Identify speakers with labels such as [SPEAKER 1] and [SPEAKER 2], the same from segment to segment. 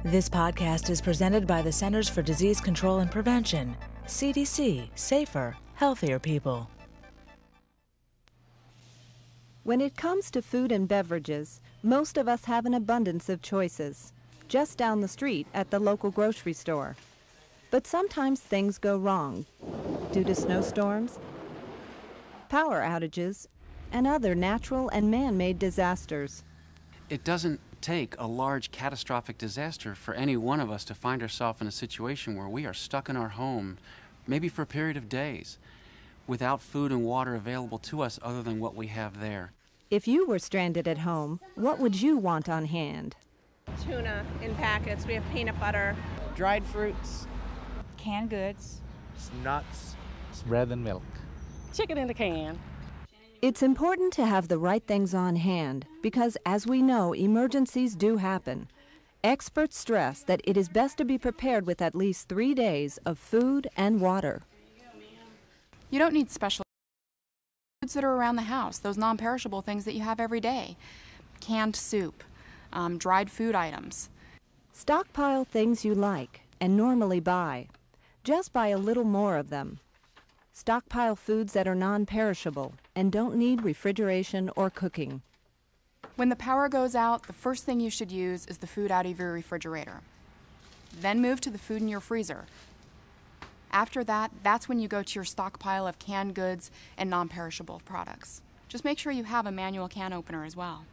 [SPEAKER 1] This podcast is presented by the Centers for Disease Control and Prevention, CDC, safer, healthier people.
[SPEAKER 2] When it comes to food and beverages, most of us have an abundance of choices, just down the street at the local grocery store. But sometimes things go wrong due to snowstorms, power outages, and other natural and man-made disasters.
[SPEAKER 3] It doesn't take a large catastrophic disaster for any one of us to find ourselves in a situation where we are stuck in our home, maybe for a period of days, without food and water available to us other than what we have there.
[SPEAKER 2] If you were stranded at home, what would you want on hand?
[SPEAKER 4] Tuna in packets, we have peanut butter.
[SPEAKER 5] Dried fruits.
[SPEAKER 6] Canned goods.
[SPEAKER 7] Some nuts, some bread and milk.
[SPEAKER 4] Chicken in the can.
[SPEAKER 2] It's important to have the right things on hand because, as we know, emergencies do happen. Experts stress that it is best to be prepared with at least 3 days of food and water.
[SPEAKER 6] You don't need special foods that are around the house, those non-perishable things that you have every day. Canned soup, dried food items.
[SPEAKER 2] Stockpile things you like and normally buy. Just buy a little more of them. Stockpile foods that are non-perishable and don't need refrigeration or cooking.
[SPEAKER 6] When the power goes out, the first thing you should use is the food out of your refrigerator. Then move to the food in your freezer. After that, that's when you go to your stockpile of canned goods and non-perishable products. Just make sure you have a manual can opener as well.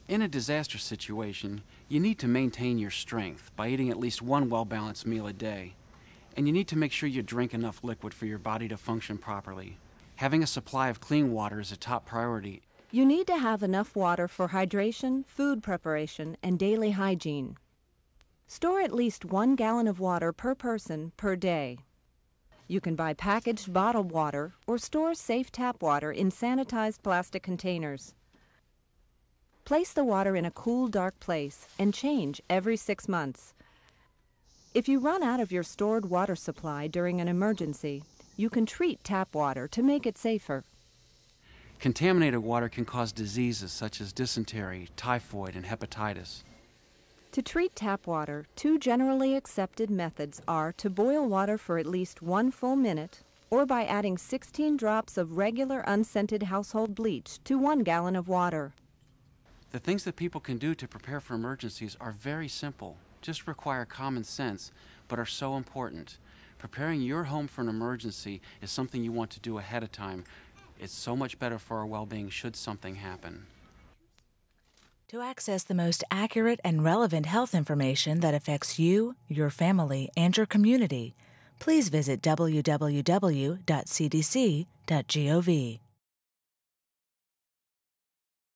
[SPEAKER 3] In a disaster situation, you need to maintain your strength by eating at least one well-balanced meal a day. And you need to make sure you drink enough liquid for your body to function properly. Having a supply of clean water is a top priority.
[SPEAKER 2] You need to have enough water for hydration, food preparation, and daily hygiene. Store at least 1 gallon of water per person per day. You can buy packaged bottled water or store safe tap water in sanitized plastic containers. Place the water in a cool, dark place and change every 6 months. If you run out of your stored water supply during an emergency, you can treat tap water to make it safer.
[SPEAKER 3] Contaminated water can cause diseases such as dysentery, typhoid, and hepatitis.
[SPEAKER 2] To treat tap water, 2 generally accepted methods are to boil water for at least 1 full minute or by adding 16 drops of regular unscented household bleach to 1 gallon of water.
[SPEAKER 3] The things that people can do to prepare for emergencies are very simple, just require common sense, but are so important. Preparing your home for an emergency is something you want to do ahead of time. It's so much better for our well-being should something happen.
[SPEAKER 1] To access the most accurate and relevant health information that affects you, your family, and your community, please visit www.cdc.gov.